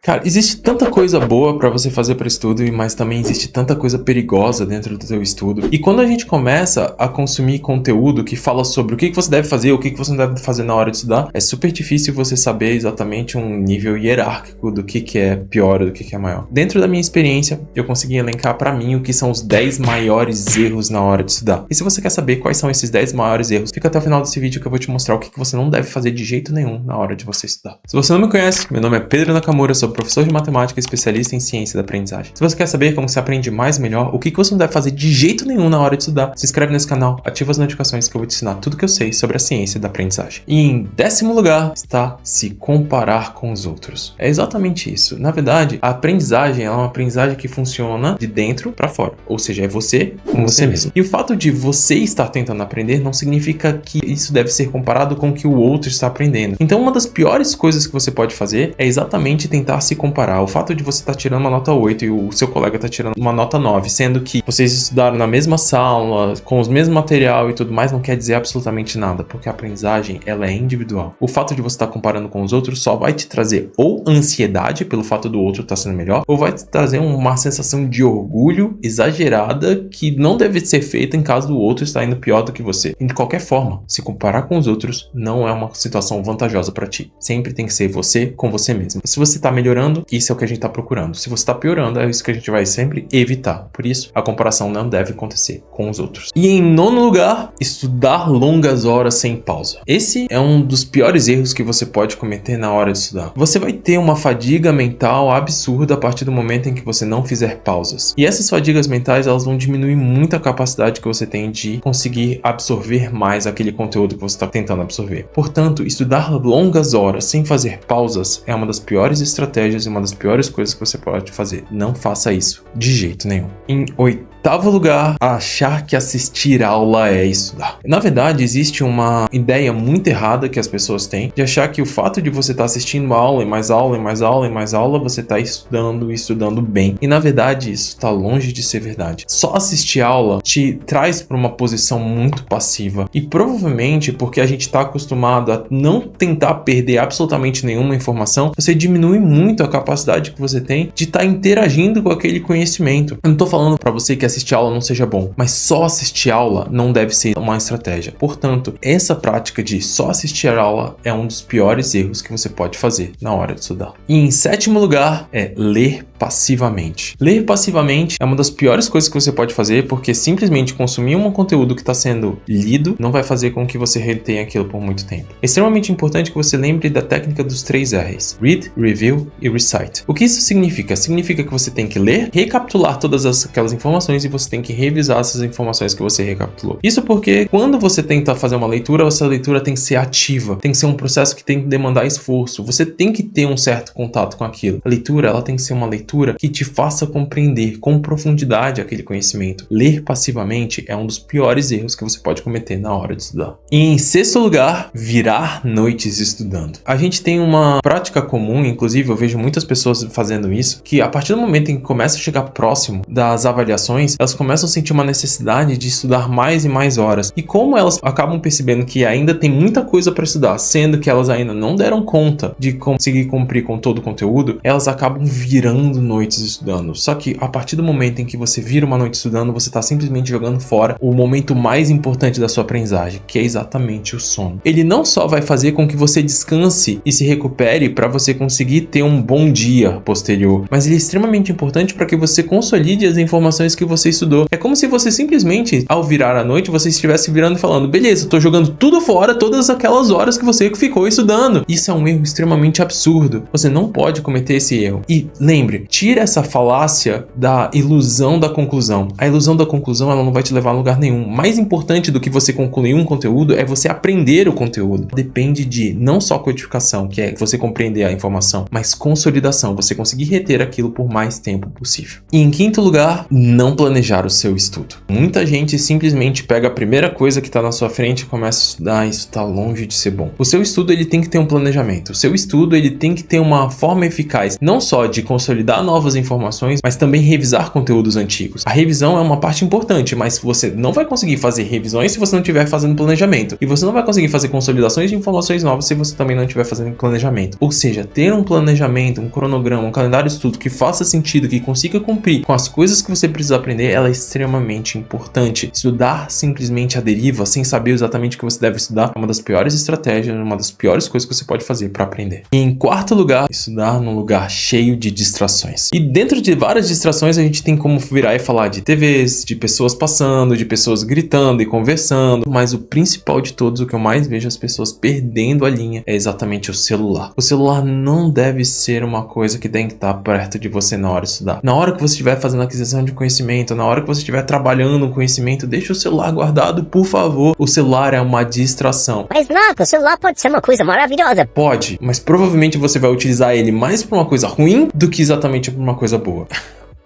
Cara, existe tanta coisa boa pra você fazer para estudo, mas também existe tanta coisa perigosa dentro do seu estudo. E quando a gente começa a consumir conteúdo que fala sobre o que você deve fazer, o que você não deve fazer na hora de estudar, é super difícil você saber exatamente um nível hierárquico do que é pior ou do que é maior. Dentro da minha experiência, eu consegui elencar pra mim o que são os 10 maiores erros na hora de estudar. E se você quer saber quais são esses 10 maiores erros, fica até o final desse vídeo que eu vou te mostrar o que você não deve fazer de jeito nenhum na hora de você estudar. Se você não me conhece, meu nome é Pedro Nakamura, sou professor de matemática e especialista em ciência da aprendizagem. Se você quer saber como se aprende mais e melhor, o que você não deve fazer de jeito nenhum na hora de estudar, se inscreve nesse canal, ativa as notificações que eu vou te ensinar tudo que eu sei sobre a ciência da aprendizagem. E em 10º lugar está se comparar com os outros. É exatamente isso. Na verdade, a aprendizagem é uma aprendizagem que funciona de dentro para fora. Ou seja, é você com você mesmo. E o fato de você estar tentando aprender não significa que isso deve ser comparado com o que o outro está aprendendo. Então, uma das piores coisas que você pode fazer é exatamente tentar se comparar. O fato de você estar tirando uma nota 8 e o seu colega está tirando uma nota 9, sendo que vocês estudaram na mesma sala, com os mesmos material e tudo mais, não quer dizer absolutamente nada, porque a aprendizagem, ela é individual. O fato de você estar comparando com os outros só vai te trazer ou ansiedade pelo fato do outro estar sendo melhor, ou vai te trazer uma sensação de orgulho exagerada que não deve ser feita em caso do outro estar indo pior do que você. E de qualquer forma, se comparar com os outros não é uma situação vantajosa para ti. Sempre tem que ser você com você mesmo. Se você está melhorando, isso é o que a gente está procurando. Se você está piorando, é isso que a gente vai sempre evitar. Por isso, a comparação não deve acontecer com os outros. E em 9º lugar, estudar longas horas sem pausa. Esse é um dos piores erros que você pode cometer na hora de estudar. Você vai ter uma fadiga mental absurda a partir do momento em que você não fizer pausas. E essas fadigas mentais, elas vão diminuir muito a capacidade que você tem de conseguir absorver mais aquele conteúdo que você está tentando absorver. Portanto, estudar longas horas sem fazer pausas é uma das piores estratégias e uma das piores coisas que você pode fazer. Não faça isso de jeito nenhum. Em 8º lugar, achar que assistir aula é estudar. Na verdade, existe uma ideia muito errada que as pessoas têm de achar que o fato de você estar assistindo aula e mais aula e mais aula e mais aula, você está estudando e estudando bem. E na verdade, isso está longe de ser verdade. Só assistir aula te traz para uma posição muito passiva. E provavelmente, porque a gente está acostumado a não tentar perder absolutamente nenhuma informação, você diminui muito a capacidade que você tem de estar interagindo com aquele conhecimento. Eu não estou falando para você que assistir aula não seja bom, mas só assistir aula não deve ser uma estratégia. Portanto, essa prática de só assistir aula é um dos piores erros que você pode fazer na hora de estudar. E em 7º lugar é ler passivamente. Ler passivamente é uma das piores coisas que você pode fazer, porque simplesmente consumir um conteúdo que está sendo lido não vai fazer com que você retenha aquilo por muito tempo. É extremamente importante que você lembre da técnica dos 3 R's: Read, Review e Recite. O que isso significa? Significa que você tem que ler, recapitular todas aquelas informações e você tem que revisar essas informações que você recapitulou. Isso porque quando você tenta fazer uma leitura, essa leitura tem que ser ativa, tem que ser um processo que tem que demandar esforço, você tem que ter um certo contato com aquilo. A leitura, ela tem que ser uma leitura que te faça compreender com profundidade aquele conhecimento. Ler passivamente é um dos piores erros que você pode cometer na hora de estudar. E em 6º lugar, virar noites estudando. A gente tem uma prática comum, inclusive eu vejo muitas pessoas fazendo isso, que a partir do momento em que começa a chegar próximo das avaliações, elas começam a sentir uma necessidade de estudar mais e mais horas. E como elas acabam percebendo que ainda tem muita coisa para estudar, sendo que elas ainda não deram conta de conseguir cumprir com todo o conteúdo, elas acabam virando noites estudando. Só que a partir do momento em que você vira uma noite estudando, você está simplesmente jogando fora o momento mais importante da sua aprendizagem, que é exatamente o sono. Ele não só vai fazer com que você descanse e se recupere para você conseguir ter um bom dia posterior, mas ele é extremamente importante para que você consolide as informações que você estudou. É como se você simplesmente, ao virar a noite, você estivesse virando e falando: beleza, eu tô jogando tudo fora, todas aquelas horas que você ficou estudando. Isso é um erro extremamente absurdo. Você não pode cometer esse erro. E lembre, tira essa falácia da ilusão da conclusão. A ilusão da conclusão, ela não vai te levar a lugar nenhum. Mais importante do que você concluir um conteúdo é você aprender o conteúdo. Depende de não só codificação, que é você compreender a informação, mas consolidação, você conseguir reter aquilo por mais tempo possível. E em 5º lugar, não planejar o seu estudo. Muita gente simplesmente pega a primeira coisa que está na sua frente e começa a estudar. Isso está longe de ser bom. O seu estudo, ele tem que ter um planejamento. O seu estudo, ele tem que ter uma forma eficaz, não só de consolidar estudar novas informações, mas também revisar conteúdos antigos. A revisão é uma parte importante, mas você não vai conseguir fazer revisões se você não estiver fazendo planejamento. E você não vai conseguir fazer consolidações de informações novas se você também não estiver fazendo planejamento. Ou seja, ter um planejamento, um cronograma, um calendário de estudo que faça sentido, que consiga cumprir com as coisas que você precisa aprender, ela é extremamente importante. Estudar simplesmente à deriva, sem saber exatamente o que você deve estudar, é uma das piores estratégias, uma das piores coisas que você pode fazer para aprender. E em quarto lugar, estudar num lugar cheio de distrações. E dentro de várias distrações, a gente tem como virar e falar de TVs, de pessoas passando, de pessoas gritando e conversando, mas o principal de todos, o que eu mais vejo as pessoas perdendo a linha, é exatamente o celular. O celular não deve ser uma coisa que tem que estar perto de você na hora de estudar. Na hora que você estiver fazendo aquisição de conhecimento, na hora que você estiver trabalhando no conhecimento, deixa o celular guardado, por favor. O celular é uma distração. Mas louco, o celular pode ser uma coisa maravilhosa. Pode, mas provavelmente você vai utilizar ele mais para uma coisa ruim do que exatamente para uma coisa boa.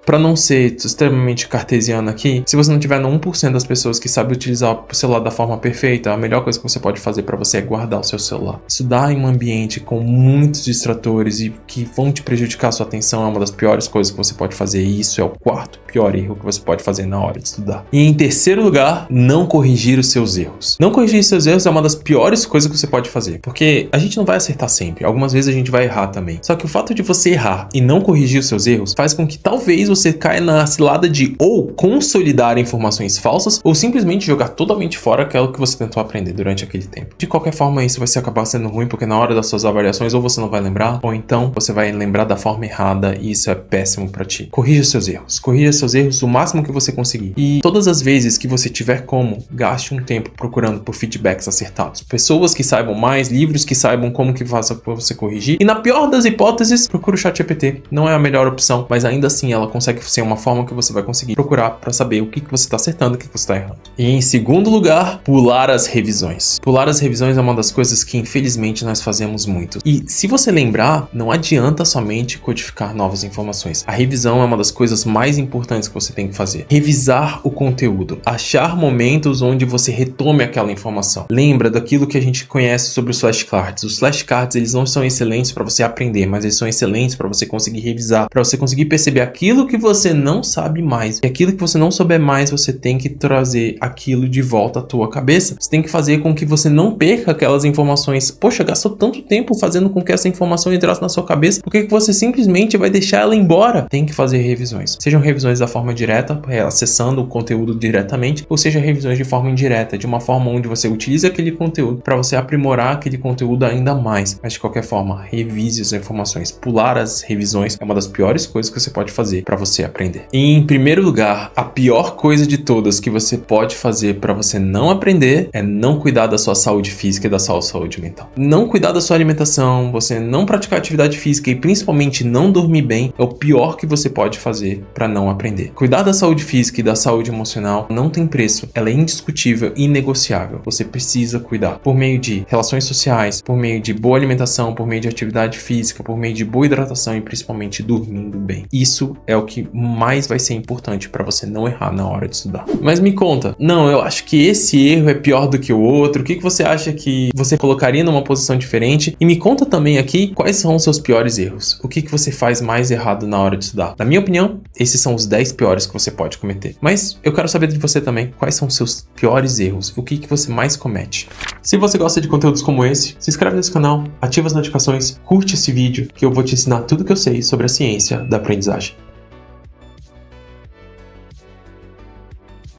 Para não ser extremamente cartesiano aqui, se você não tiver no 1% das pessoas que sabem utilizar o celular da forma perfeita, a melhor coisa que você pode fazer para você é guardar o seu celular. Estudar em um ambiente com muitos distratores e que vão te prejudicar a sua atenção é uma das piores coisas que você pode fazer, e isso é o quarto pior erro que você pode fazer na hora de estudar. E em terceiro lugar, não corrigir os seus erros. Não corrigir os seus erros é uma das piores coisas que você pode fazer, porque a gente não vai acertar sempre, algumas vezes a gente vai errar também. Só que o fato de você errar e não corrigir os seus erros faz com que talvez você caia na cilada de ou consolidar informações falsas ou simplesmente jogar totalmente fora aquilo que você tentou aprender durante aquele tempo. De qualquer forma, isso vai acabar sendo ruim, porque na hora das suas avaliações ou você não vai lembrar, ou então você vai lembrar da forma errada e isso é péssimo pra ti. Corrija seus erros. Corrija seus erros o máximo que você conseguir. E todas as vezes que você tiver como, gaste um tempo procurando por feedbacks acertados. Pessoas que saibam mais, livros que saibam como que faça pra você corrigir. E na pior das hipóteses, procura o ChatGPT. Não é a melhor opção, mas ainda assim ela consegue ser uma forma que você vai conseguir procurar para saber o que você está acertando e o que você está errando. E em segundo lugar, pular as revisões. Pular as revisões é uma das coisas que infelizmente nós fazemos muito. E se você lembrar, não adianta somente codificar novas informações. A revisão é uma das coisas mais importantes que você tem que fazer. Revisar o conteúdo. Achar momentos onde você retome aquela informação. Lembra daquilo que a gente conhece sobre os flashcards. Os flashcards, eles não são excelentes para você aprender, mas eles são excelentes para você conseguir revisar, para você conseguir perceber aquilo que você não sabe mais. E aquilo que você não souber mais, você tem que trazer aquilo de volta à tua cabeça. Você tem que fazer com que você não perca aquelas informações. Poxa, gastou tanto tempo fazendo com que essa informação entrasse na sua cabeça, por que você simplesmente vai deixar ela embora? Tem que fazer revisões. Sejam revisões da forma direta, acessando o conteúdo diretamente, ou seja, revisões de forma indireta, de uma forma onde você utiliza aquele conteúdo para você aprimorar aquele conteúdo ainda mais. Mas de qualquer forma, revise as informações. Pular as revisões é uma das piores coisas que você pode fazer para você aprender. E em primeiro lugar, a pior coisa de todas que você pode fazer para você não aprender é não cuidar da sua saúde física e da sua saúde mental. Não cuidar da sua alimentação, você não praticar atividade física e principalmente não dormir bem é o pior que você pode fazer para não aprender. Cuidar da saúde física e da saúde emocional não tem preço, ela é indiscutível e inegociável. Você precisa cuidar por meio de relações sociais, por meio de boa alimentação, por meio de atividade física, por meio de boa hidratação e principalmente dormindo bem. Isso é o que mais vai ser importante para você não errar na hora de estudar. Mas me conta, não, eu acho que esse erro é pior do que o outro. O que você acha que você colocaria numa posição diferente? E me conta também aqui quais são os seus piores erros. O que você faz mais errado na hora de estudar? Na minha opinião, esses são os 10 piores que você pode cometer. Mas eu quero saber de você também quais são os seus piores erros. O que você mais comete? Se você gosta de conteúdos como esse, se inscreve nesse canal, ativa as notificações, curte esse vídeo que eu vou te ensinar tudo que eu sei sobre a ciência da aprendizagem.